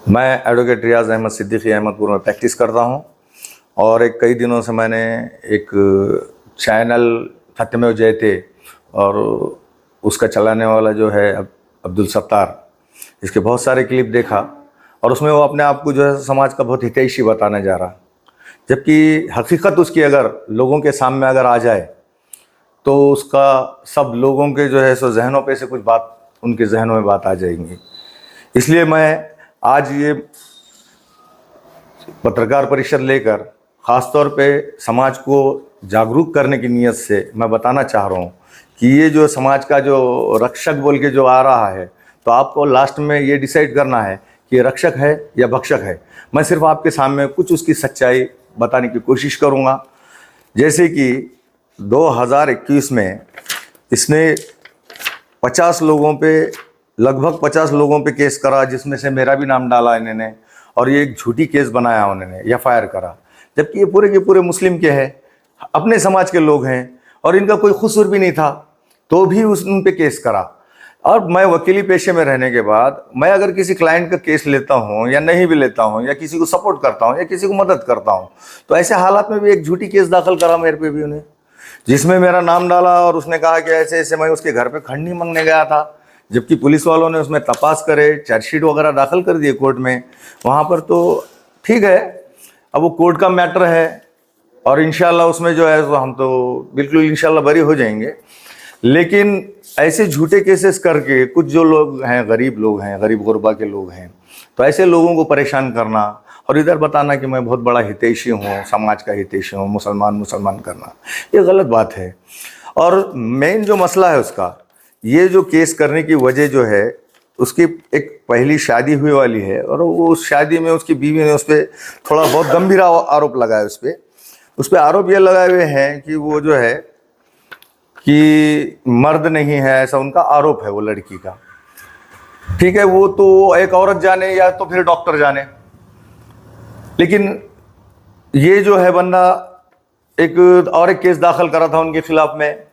मैं एडवोकेट रियाज अहमद सिद्दीकी अहमदपुर में प्रैक्टिस करता हूं और कई दिनों से मैंने एक चैनल सत्यमेव जयते और उसका चलाने वाला जो है अब्दुल सत्तार, इसके बहुत सारे क्लिप देखा और उसमें वो अपने आप को जो है समाज का बहुत हितैषी बताने जा रहा, जबकि हकीकत उसकी अगर लोगों के सामने अगर आ जाए तो उसका सब लोगों के जो है सो जहनों पे से कुछ बात उनके जहनों में बात आ जाएंगी। इसलिए मैं आज ये पत्रकार परिषद लेकर ख़ास तौर पे समाज को जागरूक करने की नीयत से मैं बताना चाह रहा हूँ कि ये जो समाज का जो रक्षक बोल के जो आ रहा है, तो आपको लास्ट में ये डिसाइड करना है कि ये रक्षक है या भक्षक है। मैं सिर्फ आपके सामने कुछ उसकी सच्चाई बताने की कोशिश करूँगा। जैसे कि 2021 में इसने 50 लोगों पे लगभग 50 लोगों पे केस करा, जिसमें से मेरा भी नाम डाला इन्होंने, और ये एक झूठी केस बनाया उन्होंने, एफआईआर करा, जबकि ये पूरे के पूरे मुस्लिम के हैं, अपने समाज के लोग हैं और इनका कोई कसूर भी नहीं था, तो भी उन पे केस करा। और मैं वकीली पेशे में रहने के बाद मैं अगर किसी क्लाइंट का केस लेता हूँ या नहीं भी लेता हूँ या किसी को सपोर्ट करता हूँ या किसी को मदद करता हूँ, तो ऐसे हालात में भी एक झूठी केस दाखिल करा मेरे पे भी उन्हें, जिसमें मेरा नाम डाला और उसने कहा कि ऐसे ऐसे मैं उसके घर पे खंडनी मांगने गया था, जबकि पुलिस वालों ने उसमें तपास करे, चार्जशीट वगैरह दाखिल कर दिए कोर्ट में। वहाँ पर तो ठीक है, अब वो कोर्ट का मैटर है और इंशाल्लाह उसमें जो है तो हम तो बिल्कुल इंशाल्लाह बरी हो जाएंगे। लेकिन ऐसे झूठे केसेस करके कुछ जो लोग हैं, गरीब लोग हैं, गरीब गुरबा के लोग हैं, तो ऐसे लोगों को परेशान करना और इधर बताना कि मैं बहुत बड़ा हितैषी हूँ, समाज का हितैषी हूँ, मुसलमान करना, ये गलत बात है। और मेन जो मसला है उसका, ये जो केस करने की वजह जो है, उसकी एक पहली शादी हुई वाली है और वो उस शादी में उसकी बीवी ने उस पर थोड़ा बहुत गंभीर आरोप लगाया। उस पर आरोप ये लगाए हुए हैं कि वो जो है कि मर्द नहीं है, ऐसा उनका आरोप है वो लड़की का। ठीक है, वो तो एक औरत जाने या तो फिर डॉक्टर जाने, लेकिन ये जो है बंदा एक केस दाखिल करा था उनके खिलाफ में,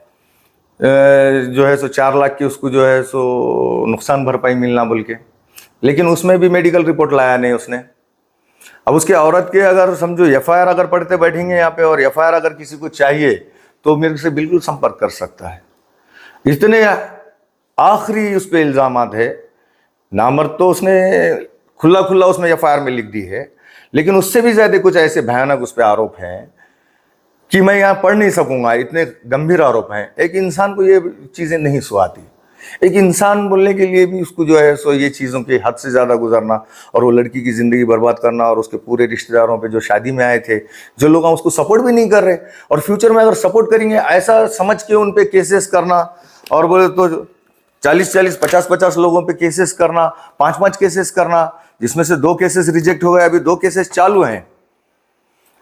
जो है सो 4 लाख की उसको जो है सो नुकसान भरपाई मिलना बोल के, लेकिन उसमें भी मेडिकल रिपोर्ट लाया नहीं उसने। अब उसके औरत के अगर समझो एफआईआर अगर पढ़ते बैठेंगे यहाँ पे, और एफआईआर अगर किसी को चाहिए तो मेरे से बिल्कुल संपर्क कर सकता है। इतने आखिरी उस पर इल्ज़ामात है, नामर्द तो उसने खुला खुला उसमें एफआईआर में लिख दी है, लेकिन उससे भी ज़्यादा कुछ ऐसे भयानक उस पर आरोप हैं कि मैं यहाँ पढ़ नहीं सकूंगा, इतने गंभीर आरोप हैं। एक इंसान को ये चीज़ें नहीं सुहाती, एक इंसान बोलने के लिए भी उसको जो है सो ये चीज़ों के हद से ज़्यादा गुजरना और वो लड़की की ज़िंदगी बर्बाद करना, और उसके पूरे रिश्तेदारों पे जो शादी में आए थे, जो लोग उसको सपोर्ट भी नहीं कर रहे और फ्यूचर में अगर सपोर्ट करेंगे ऐसा समझ के उन पे केसेस करना, और बोले तो 40-40, 50-50 लोगों पे केसेस करना, 5-5 केसेस करना, जिसमें से 2 केसेस रिजेक्ट हो गए, अभी 2 केसेस चालू हैं।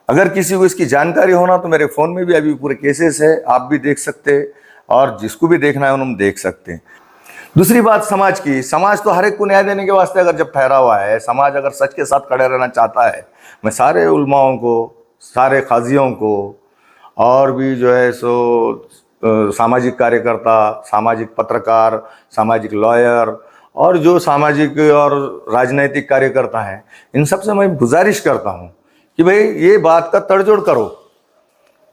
अगर किसी को इसकी जानकारी होना तो मेरे फ़ोन में भी अभी पूरे केसेस है, आप भी देख सकते हैं और जिसको भी देखना है उन्होंने देख सकते हैं। दूसरी बात समाज की, समाज तो हर एक को न्याय देने के वास्ते अगर जब ठहरा हुआ है, समाज अगर सच के साथ खड़े रहना चाहता है, मैं सारे उलमाओं को, सारे काजियों को और भी जो है सो सामाजिक कार्यकर्ता, सामाजिक पत्रकार, सामाजिक लॉयर और जो सामाजिक और राजनैतिक कार्यकर्ता हैं, इन सब से मैं गुजारिश करता हूँ कि भाई ये बात का तड़जोड़ करो,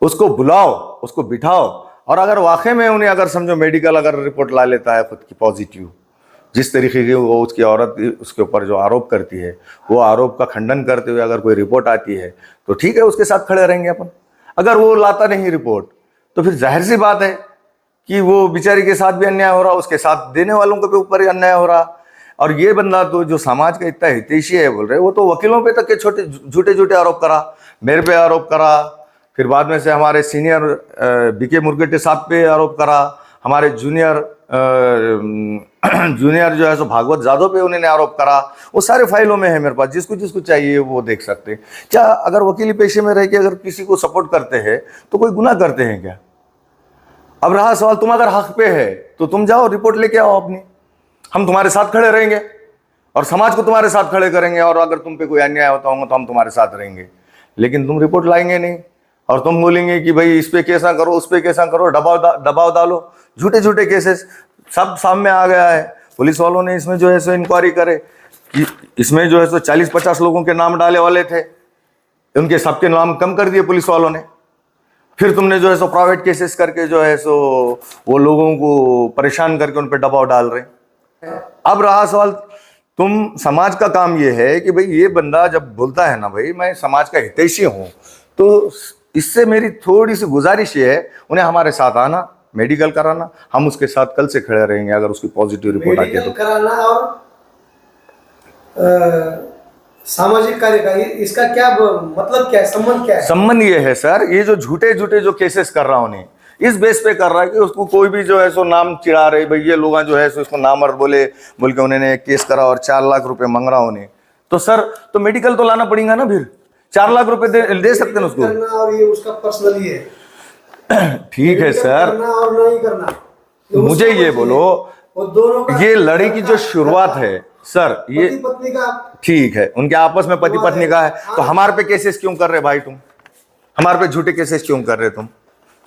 उसको बुलाओ, उसको बिठाओ, और अगर वाकई में उन्हें अगर समझो मेडिकल अगर रिपोर्ट ला लेता है खुद की पॉजिटिव, जिस तरीके की वो उसकी औरत उसके ऊपर जो आरोप करती है, वो आरोप का खंडन करते हुए अगर कोई रिपोर्ट आती है तो ठीक है, उसके साथ खड़े रहेंगे अपन। अगर वो लाता नहीं रिपोर्ट तो फिर जाहिर सी बात है कि वो बेचारी के साथ भी अन्याय हो रहा, उसके साथ देने वालों के ऊपर ही अन्याय हो रहा। और ये बंदा तो जो समाज का इतना हितैषी है बोल रहे, वो तो वकीलों पे तक के छोटे झूठे आरोप करा, मेरे पे आरोप करा, फिर बाद में से हमारे सीनियर बीके मुर्गेटे साहब पे आरोप करा, हमारे जूनियर जो है सो भागवत जादव पे उन्होंने आरोप करा। वो सारे फाइलों में है मेरे पास, जिसको चाहिए वो देख सकते हैं। क्या अगर वकीली पेशे में रह के अगर किसी को सपोर्ट करते हैं तो कोई गुनाह करते हैं क्या? अब रहा सवाल, तुम अगर हक पे है तो तुम जाओ रिपोर्ट लेके आओ अपनी, हम तुम्हारे साथ खड़े रहेंगे और समाज को तुम्हारे साथ खड़े करेंगे, और अगर तुम पे कोई अन्याय होता होगा तो हम तुम्हारे साथ रहेंगे। लेकिन तुम रिपोर्ट लाएंगे नहीं और तुम बोलेंगे कि भाई इस पे कैसा करो, उस पे कैसा करो, दबाव डालो, झूठे केसेस सब सामने आ गया है। पुलिस वालों ने इसमें जो है सो इंक्वायरी करे, कि इसमें जो है सो 40-50 लोगों के नाम डाले वाले थे, उनके सबके नाम कम कर दिए पुलिस वालों ने। फिर तुमने जो है सो प्राइवेट केसेस करके जो है सो वो लोगों को परेशान करके उन पर दबाव डाल रहे हैं। अब रहा सवाल, तुम समाज का काम ये है कि भाई ये बंदा जब बोलता है ना भाई मैं समाज का हितैषी हूं, तो इससे मेरी थोड़ी सी गुजारिश ये है उन्हें हमारे साथ आना, मेडिकल कराना, हम उसके साथ कल से खड़े रहेंगे अगर उसकी पॉजिटिव रिपोर्ट आती है तो। कराना और सामाजिक कार्य का इसका क्या मतलब, क्या है, संबंध क्या है? संबंध ये है सर, ये जो झूठे झूठे जो केसेस कर रहा उन्हें इस बेस पे कर रहा है कि उसको कोई भी जो है सो नाम चिढ़ा रहे, भाई ये लोग जो है सो इसको नामर्द बोले बोल के उन्होंने केस करा और 4 लाख रुपए मांग रहा उन्हें। तो सर तो मेडिकल तो लाना पड़ेगा ना, फिर 4 लाख रुपए दे सकते हैं उसको। और ये उसका पर्सनल ही है। ठीक है सर, करना और नहीं करना, मुझे ये बोलो, वो दोनों का ये लड़ाई की जो शुरुआत है सर, ये पत्नी का ठीक है, उनके आपस में पति पत्नी का है, तो हमारे पे केसेस क्यों कर रहे भाई तुम? हमारे पे झूठे केसेस क्यों कर रहे तुम?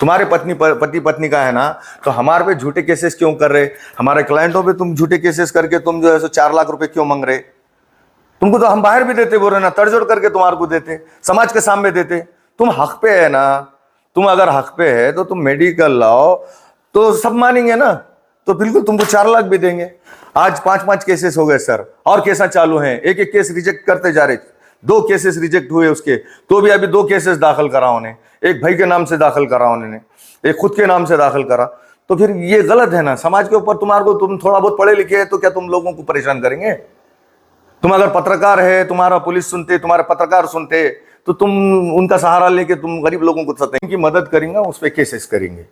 तुम्हारे पति पत्नी का है ना, तो हमारे पे झूठे केसेस क्यों कर रहे? हमारे क्लाइंटों पे तुम झूठे केसेस करके तुम जो है सो 4 लाख रुपए क्यों मांग रहे? तुमको तो हम बाहर भी देते, बोल रहे ना, तड़जोड़ करके तुम्हारे को देते, समाज के सामने देते। तुम हक पे है ना, तुम अगर हक पे है तो तुम मेडिकल लाओ तो सब मानेंगे ना, तो बिल्कुल तुमको 4 लाख भी देंगे। आज 5-5 केसेस हो गए सर, और केसेस चालू हैं, एक एक केस रिजेक्ट करते जा रहे। 2 केसेस रिजेक्ट हुए उसके, तो भी अभी 2 केसेस दाखिल करा उन्हें, एक भाई के नाम से दाखिल करा उन्होंने, एक खुद के नाम से दाखिल करा। तो फिर ये गलत है ना समाज के ऊपर। तुम्हारे को, तुम थोड़ा बहुत पढ़े लिखे हैं तो क्या तुम लोगों को परेशान करेंगे? तुम अगर पत्रकार है, तुम्हारा पुलिस सुनते, तुम्हारे पत्रकार सुनते, तो तुम उनका सहारा लेके तुम गरीब लोगों को उनकी मदद करेंगे, उस पर केसेस करेंगे,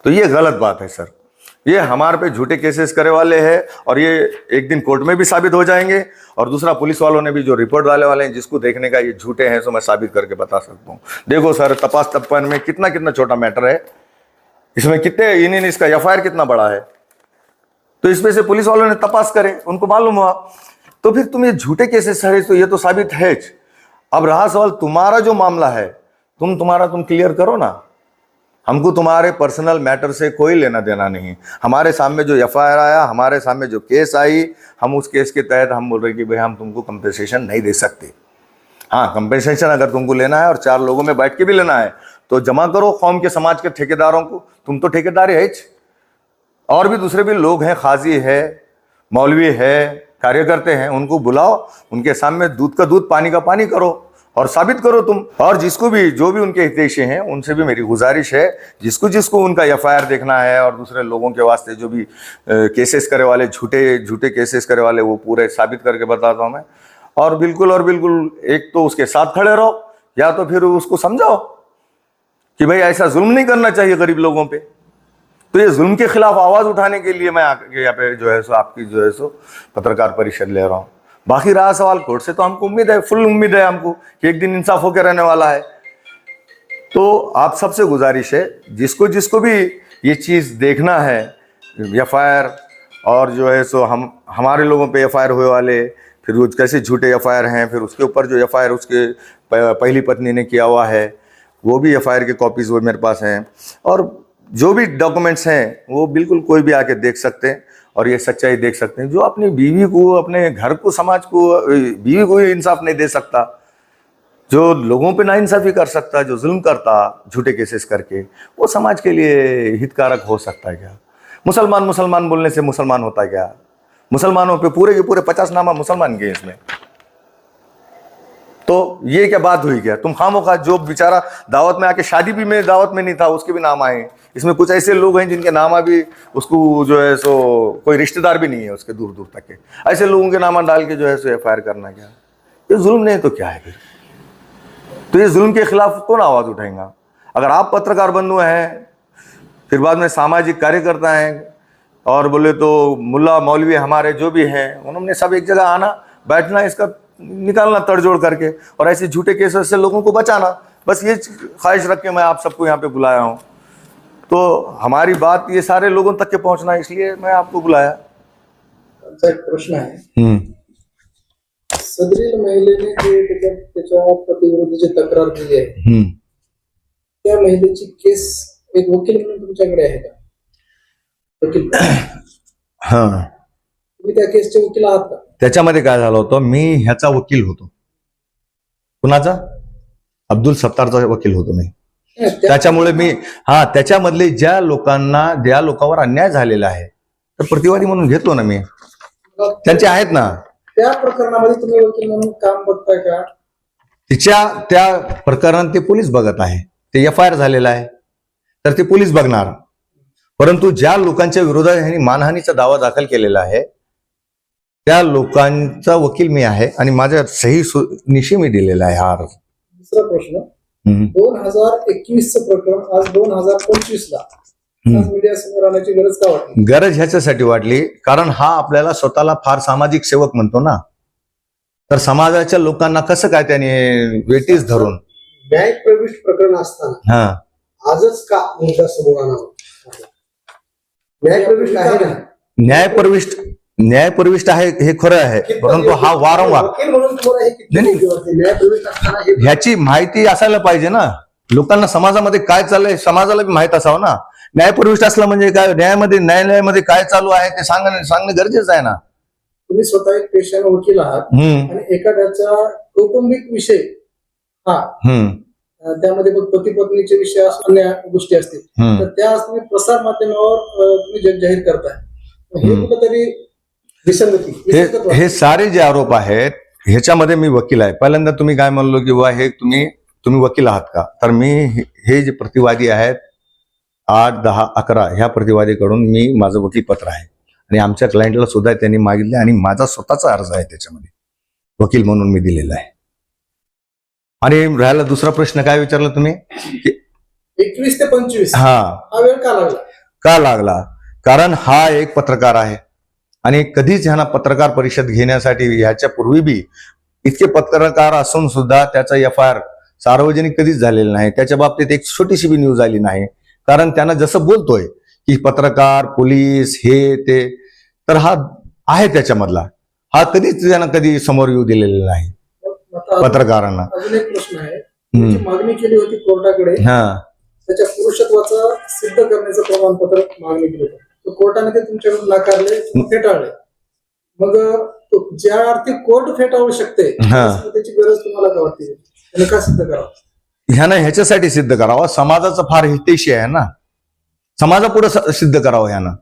तो ये गलत बात है सर। ये हमारे पे झूठे केसेस करे वाले हैं और ये एक दिन कोर्ट में भी साबित हो जाएंगे। और दूसरा, पुलिस वालों ने भी जो रिपोर्ट डाले वाले हैं, जिसको देखने का ये झूठे हैं, तो मैं साबित करके बता सकता हूँ। देखो सर, तपास तप्पन में कितना कितना छोटा मैटर है, इसमें कितने इन इसका एफआईआर कितना बड़ा है, तो इसमें से पुलिस वालों ने तपास करे, उनको मालूम हुआ, तो फिर तुम ये झूठे केसेस है, तो ये तो साबित है। अब रहा सवाल तुम्हारा जो मामला है, तुम क्लियर करो ना। हमको तुम्हारे पर्सनल मैटर से कोई लेना देना नहीं। हमारे सामने जो एफआईआर आया, हमारे सामने जो केस आई, हम उस केस के तहत हम बोल रहे कि भाई हम तुमको कंपेंसेशन नहीं दे सकते। हाँ, कंपेंसेशन अगर तुमको लेना है और 4 लोगों में बैठ के भी लेना है तो जमा करो कौम के समाज के ठेकेदारों को। तुम तो ठेकेदार है, और भी दूसरे भी लोग हैं, खाजी है, मौलवी है, कार्यकर्ते हैं, उनको बुलाओ, उनके सामने दूध का दूध पानी का पानी करो और साबित करो तुम। और जिसको भी, जो भी उनके हितैषी हैं, उनसे भी मेरी गुजारिश है, जिसको जिसको उनका एफआईआर देखना है और दूसरे लोगों के वास्ते जो भी केसेस करे वाले, झूठे केसेस करे वाले, वो पूरे साबित करके बताता हूं मैं। और बिल्कुल एक तो उसके साथ खड़े रहो, या तो फिर उसको समझाओ कि भाई ऐसा जुल्म नहीं करना चाहिए गरीब लोगों पे। तो ये जुल्म के खिलाफ आवाज उठाने के लिए मैं यहाँ पे जो है सो आपकी जो है सो पत्रकार परिषद ले रहा हूँ। बाकी रहा सवाल कोर्ट से, तो हमको उम्मीद है, फुल उम्मीद है हमको कि एक दिन इंसाफ होकर रहने वाला है। तो आप सबसे गुजारिश है, जिसको जिसको भी ये चीज देखना है, एफआईआर और जो है सो हमारे लोगों पे एफआईआर हुए वाले, फिर वो कैसे झूठे एफआईआर हैं, फिर उसके ऊपर जो एफआईआर उसके पहली पत्नी ने किया हुआ है, वो भी एफआईआर के कॉपीज वो मेरे पास हैं, और जो भी डॉक्यूमेंट्स हैं वो बिल्कुल कोई भी आके देख सकते हैं और ये सच्चाई देख सकते हैं। जो अपनी बीवी को, अपने घर को, समाज को, बीवी को इंसाफ नहीं दे सकता, जो लोगों पे नाइंसाफी कर सकता, जो जुल्म करता झूठे केसेस करके, वो समाज के लिए हितकारक हो सकता है क्या? मुसलमान बोलने से मुसलमान होता है क्या? मुसलमानों पे पूरे के पूरे 50 नामा मुसलमान गए इसमें, तो ये क्या बात हुई क्या? तुम खामोखा, जो बेचारा दावत में आके, शादी भी में दावत में नहीं था, उसके भी नाम आए। इसमें कुछ ऐसे लोग हैं जिनके नाम अभी उसको जो है सो कोई रिश्तेदार भी नहीं है उसके, दूर दूर तक के, ऐसे लोगों के नाम डाल के जो है सो एफआईआर करना क्या? ये जुल्म नहीं तो क्या है फिर? तो ये जुल्म के खिलाफ कौन आवाज उठाएगा? अगर आप पत्रकार बंधु हैं, फिर बाद में सामाजिक कार्यकर्ता हैं, और बोले तो मुल्ला मौलवी हमारे जो भी हैं, उन्होंने सब एक जगह आना, बैठना, इसका निकालना तड़जोड़ करके, और ऐसे झूठे केसेस से लोगों को बचाना। बस ये ख्वाहिश रख के मैं आप सबको यहाँ पे बुलाया हूँ। तो हमारी बात ये सारे लोगों तक के पहुंचना, इसलिए मैं आपको बुलाया। एक प्रश्न आहे, सदरील महिलेने जे त्याच्या पतीविरुद्ध जी तक्रार दिली आहे, त्या महिलेची केस एक वकील म्हणून तुमच्याकडे आहे का? वकील हाँ, तुम्ही त्या केसचे वकील आहात का? त्याच्यामध्ये काय झालं होतं, मी ह्याचा वकील होतो. कुणाचा? अब्दुल सत्तारचा वकील होतो मी. त्याच्यामुळे मी त्याच्यामधले ज्या लोकांवर अन्याय झालेला आहे तर प्रतिवादी म्हणून घेतलो ना मी. त्यांचे आहेत ना. त्या प्रकरणामध्ये तुम्ही वकील म्हणून काम बघताय का? त्या प्रकरणात ते पोलीस बघत आहे. ते FIR झालेलं आहे तर ते पोलीस बघणार. परंतु ज्या लोकांच्या विरोधात ह्यांनी मानहानीचा दावा दाखल केलेला आहे त्या लोकांचा वकील मी आहे आणि माझ्या सही निशी मी दिलेला आहे हा अर्ज. दुसरा प्रश्न, 2021 प्रकरण आज 2025 ला मीडिया समोर आणण्याची गरज का वाटली? गरज ह्याच्यासाठी वाटली कारण हा आपल्याला स्वतःला फार सामाजिक सेवक म्हणतो ना, तर समाजाच्या लोकांना कसं काय त्याने वेटीस धरून न्याय प्रविष्ट प्रकरण असताना आजच का मुद्दा समोर आणावा? न्याय प्रविष्ट आहे का? न्याय प्रविष्ट आहे हे खरं आहे, परंतु हा वारंवार ह्याची माहिती असायला पाहिजे ना लोकांना. समाजामध्ये काय चाललंय समाजाला बी माहित असावं ना. न्यायप्रविष्ट असलं म्हणजे काय, न्यायालयामध्ये काय चालू आहे ते सांगणं गरजेचं आहे ना. तुम्ही स्वतः एक पेशाने वकील आहात आणि एखाद्याचा कौटुंबिक विषय त्यामध्ये पती पत्नीचे विषय अन्य गोष्टी असतील तर त्या तुम्ही प्रसार माध्यमावर तुम्ही जग जाहीर करताय. हे कुठेतरी विसंगती. हे सारे जे आरोप आहेत ह्याच्यामध्ये मी वकील आहे. पहिल्यांदा तुम्ही काय म्हणलो की वा हे तुम्ही वकील आहात का, तर मी हे जे प्रतिवादी आहेत 8, 10, 11 ह्या प्रतिवादीकडून मी माझं वकील पत्र आहे आणि आमच्या क्लायंटला सुद्धा त्यांनी मागितले आणि माझा स्वतःचा अर्ज आहे त्याच्यामध्ये वकील म्हणून मी दिलेला आहे. आणि राहिला दुसरा प्रश्न काय विचारला तुम्ही, 21 ते 25 हा वेळ का लागला? का लागला? कारण हा एक पत्रकार आहे आणि कधीच ह्यांना पत्रकार परिषद घेण्यासाठी ह्याच्या पूर्वी बी इतके पत्रकार असून सुद्धा त्याचा FIR सार्वजनिक कधीच झालेला नाही. त्याच्या बाबतीत एक छोटीशी बी न्यूज आली नाही. कारण त्यांना जसं बोलतोय की पत्रकार पोलीस हे ते, तर हा आहे त्याच्यामधला. हा कधीच त्यांना कधी समोर येऊ दिलेला नाही पत्रकारांना. अजून एक प्रश्न आहे, मागणी केली होती कोर्टाकडे त्याच्या पुरुषत्वाचं सिद्ध करण्याचं प्रमाणपत्र मागणी केलं होतं, कोर्टाने ते तुमच्याकडून नाकारले, फेटाळले. मग ज्या अर्थी कोर्ट फेटाळू शकते त्याची गरज तुम्हाला काय वाटते? त्याने का सिद्ध करावं? ह्यानं ह्याच्यासाठी सिद्ध करावं, समाजाचं फार हितैषी आहे ना, समाजापुढे सिद्ध करावं ह्यानं.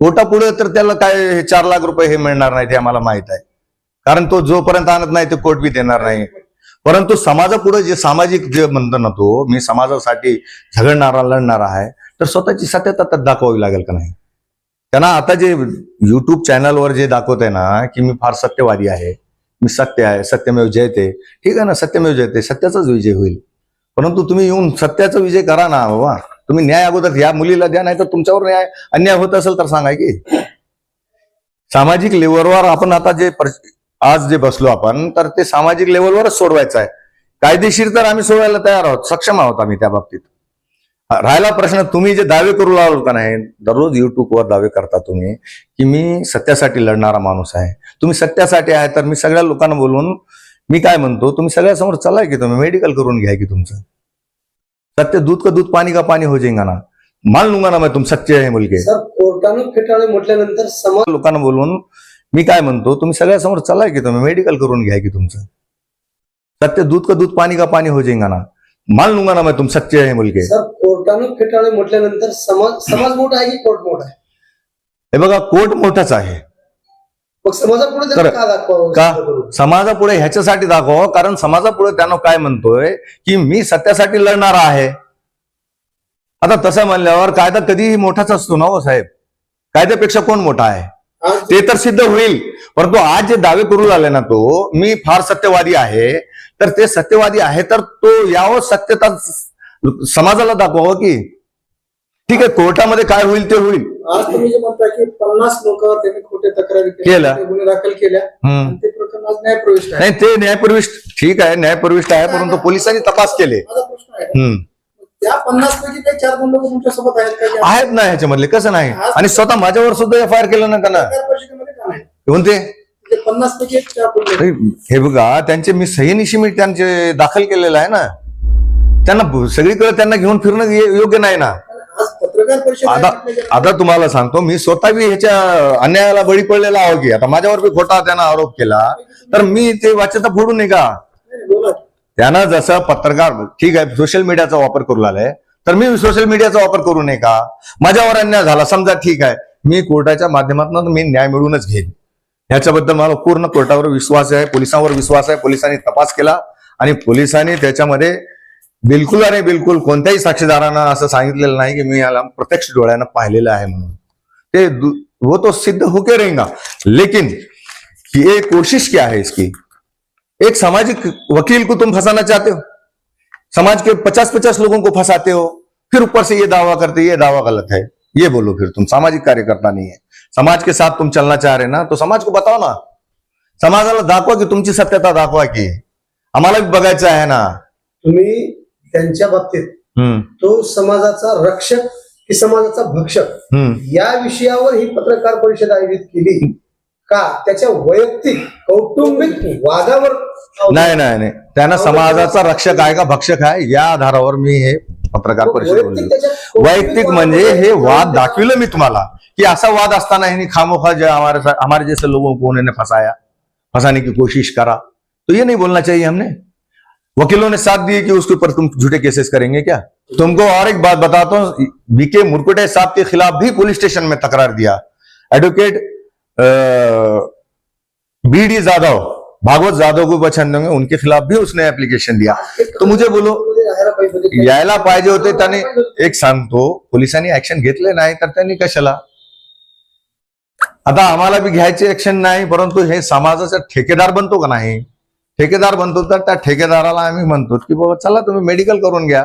कोर्टापुढे तर त्याला काय 4 लाख रुपये हे मिळणार नाही ते आम्हाला माहित आहे. कारण तो जोपर्यंत आणत नाही ते कोर्ट बी देणार नाही. परंतु समाजापुढे जे सामाजिक जे म्हणतो ना तो मी समाजासाठी झगडणारा लढणारा आहे, तर स्वतःची सत्यता तर दाखवावी लागेल का नाही? त्यांना आता जे युट्यूब चॅनलवर जे दाखवत आहे ना की मी फार सत्यवादी आहे, मी सत्य आहे, सत्यमेव जयते, ठीक आहे ना, सत्यमेव जयते, सत्याचाच विजय होईल. परंतु तुम्ही येऊन सत्याचा विजय करा ना बाबा. तुम्ही न्याय अगोदर या मुलीला द्या, नाही तर तुमच्यावर अन्याय होत असेल तर सांगा की. सामाजिक लेवलवर आपण आता आज जे बसलो आपण तर ते सामाजिक लेवलवरच सोडवायचं आहे. कायदेशीर तर आम्ही सोडवायला तयार आहोत, सक्षम आहोत आम्ही त्या बाबतीत. राहिला प्रश्न तुम्ही जे दावे करू लागलो का नाही, दररोज युट्यूबवर दावे करता तुम्ही की मी सत्यासाठी लढणारा माणूस आहे. तुम्ही सत्यासाठी आहे तर मी सगळ्या लोकांना बोलवून मी काय म्हणतो, तुम्ही सगळ्यासमोर चला की तुम्ही मेडिकल करून घ्या की तुमचं. सत्य दूध का दूध पाणी का पाणी हो जाएगा ना, मान लूंगा ना मैं तुम सच्चे आहे मुलगे. कोर्टाने फेटाळे म्हटल्यानंतर समाज लोकांना बोलवून मी काय म्हणतो, तुम्ही सगळ्यासमोर चला की तुम्ही मेडिकल करून घ्या की तुमचं. सत्य दूध का दूध पाणी का पाणी हो जाएगा ना, मान लूंगा ना मैं तुम सच्चे आहे मुलगे. कोर्टाने फेटाळे म्हटल्यानंतर समाज मोठा आहे की कोर्ट मोठा आहे? हे बघा, कोर्ट मोठाच आहे. मग समाजापुढे का दाखवावं? का समाजापुढे ह्याच्यासाठी दाखवावं कारण समाजापुढे त्यानं काय म्हणतोय की मी सत्यासाठी लढणारा आहे. आता तसं म्हणल्यावर कायदा कधीही मोठाच असतो ना हो साहेब. कायद्यापेक्षा कोण मोठा आहे ते तर सिद्ध होईल. परंतु आज जे दावे करू लागले ना तो मी फार सत्यवादी आहे, तर ते सत्यवादी आहे तर तो यावं सत्यता समाजाला दाखवावं की. ठीक आहे, कोर्टामध्ये काय होईल ते होईल. आज तुम्ही जे म्हणता की 50 लोकांवर त्यांनी खोटे तक्रारी केल्या, गुन्हे दाखल केल्या, ते प्रकरण आज न्यायप्रविष्ट आहे. नाही, ते न्यायप्रविष्ट ठीक आहे, न्यायप्रविष्ट आहे, परंतु पोलिसांनी तपास केले. माझा प्रश्न आहे त्या 50 पैकी काही 4 लोक तुमच्यासोबत आहेत का? आहेत ना ह्याच्यामधले, कसं नाही. आणि स्वतः माझ्यावर सुद्धा FIR केलं ना त्यांना. परिषदेमध्ये का नाही? कोणते 50 पैकी 4 हे बघा, त्यांचे मी सहीनिशी मी त्यांचे दाखल केलेलं आहे ना. त्यांना सगळीकडे त्यांना घेऊन फिरणं योग्य नाही ना. आज पत्रकार पत्रकार परिषद आता तुम्हाला सांगतो, मी स्वतः बी ह्याच्या अन्यायाला बळी पडलेला आहो की आता माझ्यावर बी खोटा त्यानं आरोप केला, तर मी ते वाच्यता फोडू नये का? बोला. त्यानं जसं पत्रकार ठीक आहे सोशल मीडियाचा वापर करू लागलाय, तर मी सोशल मीडियाचा वापर करू नये का? माझ्यावर अन्याय झाला समजा, ठीक आहे, मी कोर्टाच्या माध्यमातून मी न्याय मिळवूनच घेईन. ह्याच्याबद्दल मला पूर्ण कोर्टावर विश्वास आहे, पोलिसांवर विश्वास आहे. पोलिसांनी तपास केला आणि पोलिसांनी त्याच्यामध्ये बिलकुल आणि बिलकुल कोणत्याही साक्षीदारांना असं सांगितलेलं नाही की मी याला प्रत्यक्ष डोळ्यानं पाहिलेलं आहे म्हणून. ते वो तो सिद्ध होके रहेगा. लेकिन ये कोशिश क्या है इसकी, एक सामाजिक वकील को तुम फंसाना चाहते हो, समाज के 50-50 लोगों को फंसाते हो, फिर ऊपर से ये दावा करते, ये दावा गलत है. ये बोलो फिर तुम सामाजिक कार्यकर्ता नहीं है. समाज के साथ तुम चलना चाह रहे ना, तो समाज को बताओ ना, समाजाला दाखवा की तुमची सत्यता दाखवा की आम्हाला भी बघायचं आहे ना. तुम्ही त्यांच्या बाबतीत तो समाजाचा रक्षक की समाजाचा भक्षक या विषयावर ही पत्रकार परिषद आयोजित केली का त्याच्या वैयक्तिक कौटुंबिक वादावर? नाही नाही नाही, त्यांना समाजाचा रक्षक आहे का भक्षक आहे या आधारावर मी हे पत्रकार परिषद बोललो. वैयक्तिक म्हणजे हे वाद दाखविलं मी तुम्हाला कि ऐसा वाद असताना ही खामोखा जो हमारे जैसे लोगों को उन्होंने फंसाने की कोशिश करा, तो ये नहीं बोलना चाहिए हमने. वकीलों ने साथ दिए कि उसके ऊपर तुम झूठे केसेस करेंगे क्या? तुमको और एक बात बताता हूं, बीके मुरकुटे साहब के खिलाफ भी पुलिस स्टेशन में तकरार दिया. एडवोकेट बीडी जाधव, भागवत जाधव को पहचान देंगे, उनके खिलाफ भी उसने एप्लीकेशन दिया. तो मुझे बोलो यायला पाहिजे होते त्याने. एक सांगतो, पोलिसांनी ऍक्शन घेतले नाही तर त्यांनी कशाला? आता आम्हाला बी घ्यायची ऍक्शन नाही, परंतु हे समाजाचा ठेकेदार बनतो का नाही, ठेकेदार बनतो तर त्या ठेकेदाराला आम्ही म्हणतो की बाबा चला तुम्ही मेडिकल करून घ्या,